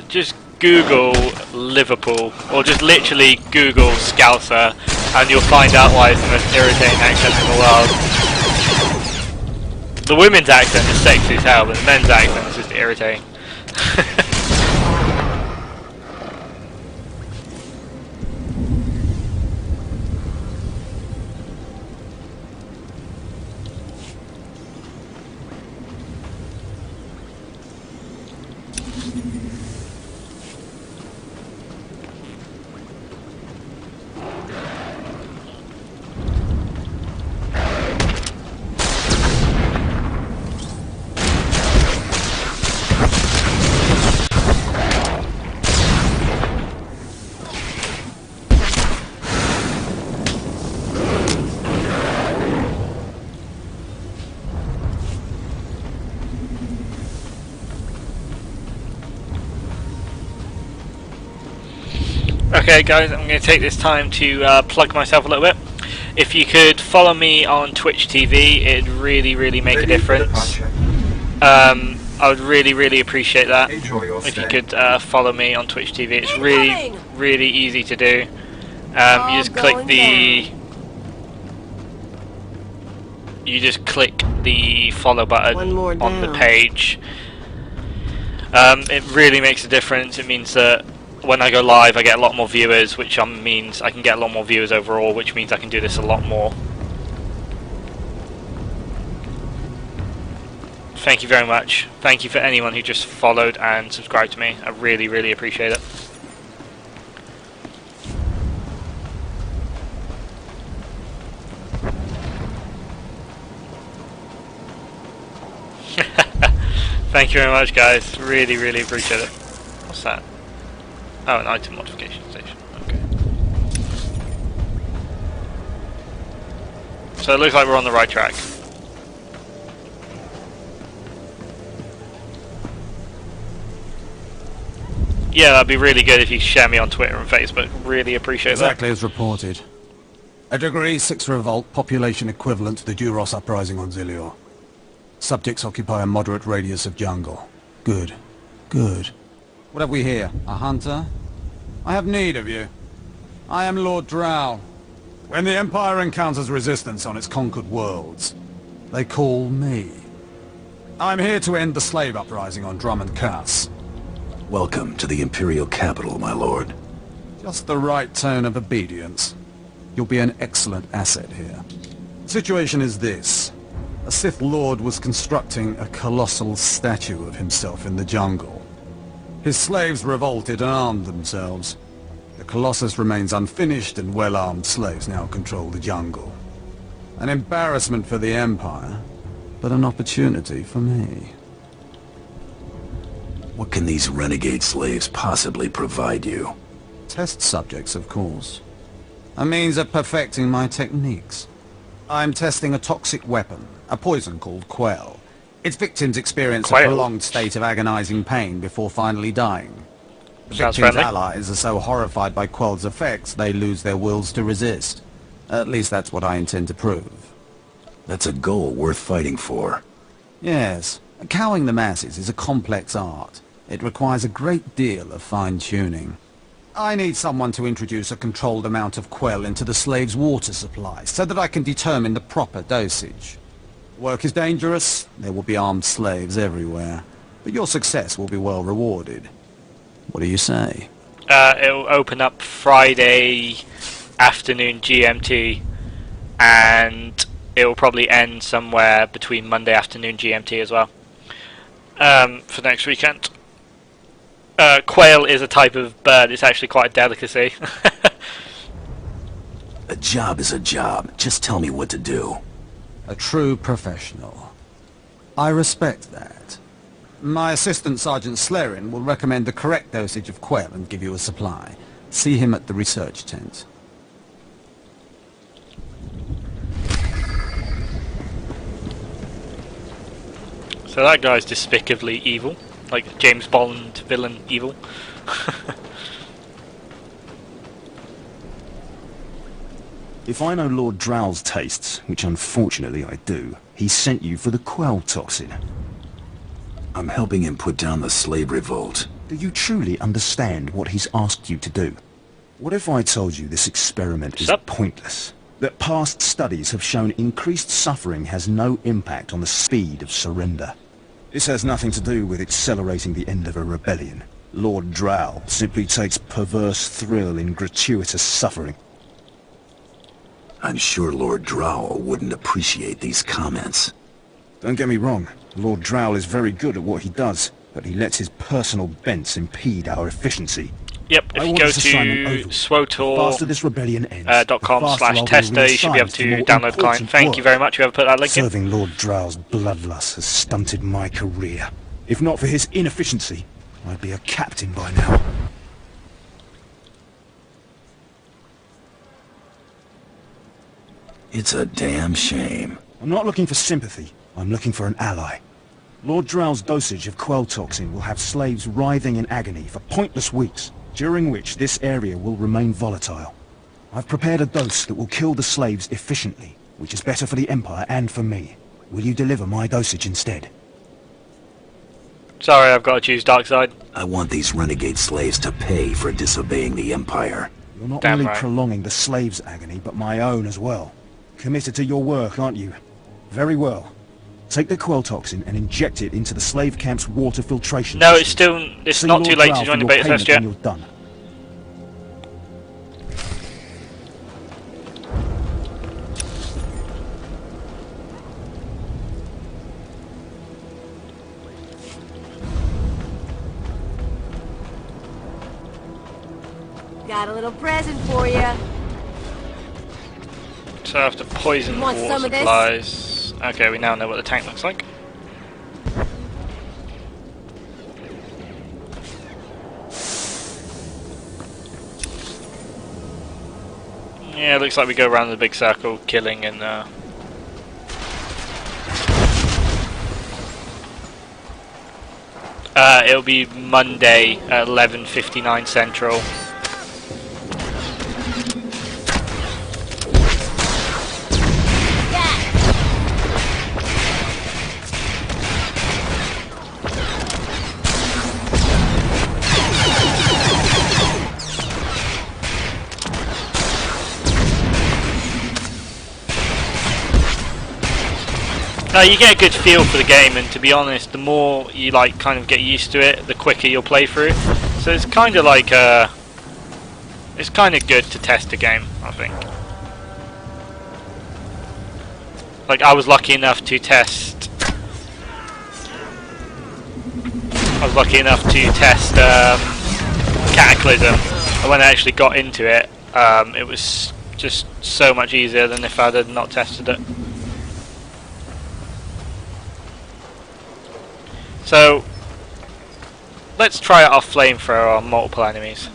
Just Google Liverpool, or just literally Google Scouser, and you'll find out why it's the most irritating accent in the world. The women's accent is sexy as hell, but the men's accent is just irritating. Okay guys, I'm going to take this time to plug myself a little bit. If you could follow me on Twitch TV, it'd really make a difference. I would really appreciate that. If you could follow me on Twitch TV, it's really easy to do. You just click the follow button on the page. It really makes a difference. It means that when I go live I get a lot more viewers, which means I can get a lot more viewers overall, which means I can do this a lot more. Thank you very much. Thank you for anyone who just followed and subscribed to me. I really appreciate it. Thank you very much guys, really appreciate it. What's that? Oh, an item modification station. Okay. So it looks like we're on the right track. Yeah, that'd be really good if you share me on Twitter and Facebook. Really appreciate that. Exactly as reported. A Degree 6 revolt, population equivalent to the Duros uprising on SWTOR. Subjects occupy a moderate radius of jungle. Good. What have we here? A hunter? I have need of you. I am Lord Drow. When the Empire encounters resistance on its conquered worlds, they call me. I'm here to end the slave uprising on Drummond Cass. Welcome to the Imperial capital, my lord. Just the right tone of obedience. You'll be an excellent asset here. The situation is this. A Sith Lord was constructing a colossal statue of himself in the jungle. His slaves revolted and armed themselves. The Colossus remains unfinished, and well-armed slaves now control the jungle. An embarrassment for the Empire, but an opportunity for me. What can these renegade slaves possibly provide you? Test subjects, of course. A means of perfecting my techniques. I'm testing a toxic weapon, a poison called Quell. Its victims experience a prolonged state of agonizing pain before finally dying. The victims' allies are so horrified by Quell's effects, they lose their wills to resist. At least that's what I intend to prove. That's a goal worth fighting for. Yes. Cowing the masses is a complex art. It requires a great deal of fine-tuning. I need someone to introduce a controlled amount of Quell into the slaves' water supply, so that I can determine the proper dosage. Work is dangerous, there will be armed slaves everywhere, but your success will be well rewarded. What do you say? It'll open up Friday afternoon GMT, and it'll probably end somewhere between Monday afternoon GMT as well, for next weekend. Quail is a type of bird, it's actually quite a delicacy. A job is a job, just tell me what to do. A true professional. I respect that. My assistant Sergeant Slerin will recommend the correct dosage of Quell and give you a supply. See him at the research tent. So that guy's despicably evil, like James Bond villain evil. If I know Lord Drow's tastes, which unfortunately I do, he sent you for the Quell toxin. I'm helping him put down the slave revolt. Do you truly understand what he's asked you to do? What if I told you this experiment is pointless? That past studies have shown increased suffering has no impact on the speed of surrender. This has nothing to do with accelerating the end of a rebellion. Lord Drow simply takes perverse thrill in gratuitous suffering. I'm sure Lord Drow wouldn't appreciate these comments. Don't get me wrong, Lord Drow is very good at what he does, but he lets his personal bents impede our efficiency. Yep, if you go to SWTOR.com/tester, you should be able to download the client. Thank you very much, whoever put that link in. Serving Lord Drow's bloodlust has stunted my career. If not for his inefficiency, I'd be a captain by now. It's a damn shame. I'm not looking for sympathy, I'm looking for an ally. Lord Drow's dosage of quell toxin will have slaves writhing in agony for pointless weeks, during which this area will remain volatile. I've prepared a dose that will kill the slaves efficiently, which is better for the Empire and for me. Will you deliver my dosage instead? Sorry, I've got to choose dark side. I want these renegade slaves to pay for disobeying the Empire. You're not only prolonging the slaves' agony, but my own as well. Committed to your work, aren't you? Very well. Take the quell toxin and inject it into the slave camp's water filtration No, system. it's not too late to join the beta test yet. You're done. Got a little present for you. So I have to poison Want water some of this? supplies. Okay, we now know what the tank looks like. Yeah, it looks like we go around the big circle, killing and it'll be Monday at 11:59 Central. No, you get a good feel for the game, and to be honest, the more you like kind of get used to it, the quicker you'll play through. So it's kind of like it's kind of good to test a game, I think. Like I was lucky enough to test. Cataclysm, and when I actually got into it, it was just so much easier than if I had not tested it. So, let's try out our flamethrower on multiple enemies.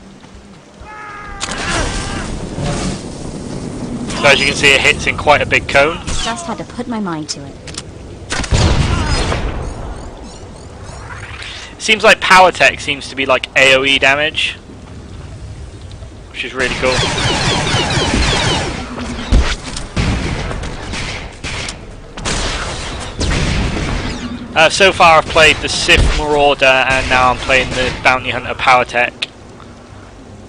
So as you can see, it hits in quite a big cone. Just had to put my mind to it. Seems like power tech seems to be like AoE damage, which is really cool. So far I've played the Sith Marauder and now I'm playing the Bounty Hunter Power Tech.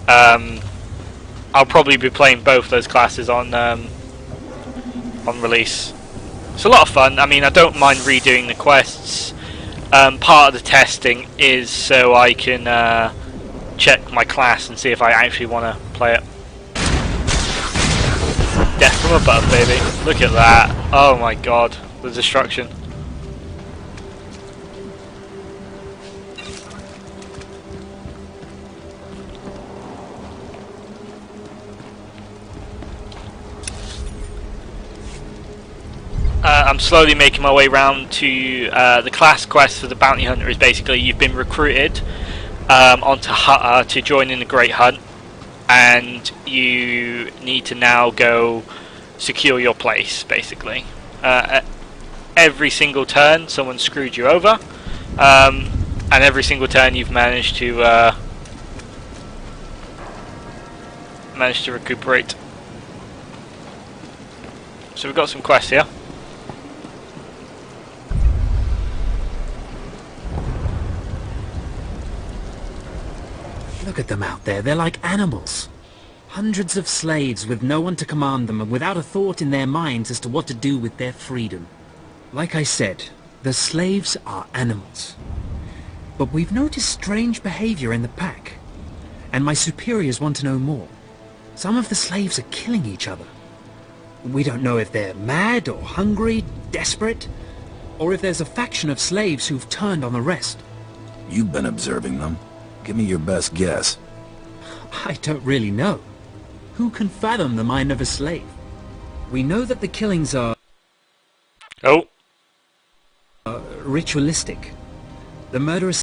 I'll probably be playing both those classes on release. It's a lot of fun. I mean, I don't mind redoing the quests. Part of the testing is so I can check my class and see if I actually want to play it. Death from above, baby. Look at that. Oh my god. The destruction. I'm slowly making my way round to the class quest for the Bounty Hunter. Is basically you've been recruited onto to join in the Great Hunt, and you need to now go secure your place. Basically, every single turn someone screwed you over, and every single turn you've managed to recuperate. So we've got some quests here. Look at them out there, they're like animals. Hundreds of slaves with no one to command them and without a thought in their minds as to what to do with their freedom. Like I said, the slaves are animals. But we've noticed strange behavior in the pack, and my superiors want to know more. Some of the slaves are killing each other. We don't know if they're mad or hungry, desperate, or if there's a faction of slaves who've turned on the rest. You've been observing them. Give me your best guess. I don't really know. Who can fathom the mind of a slave? We know that the killings are Oh. ritualistic. The murderous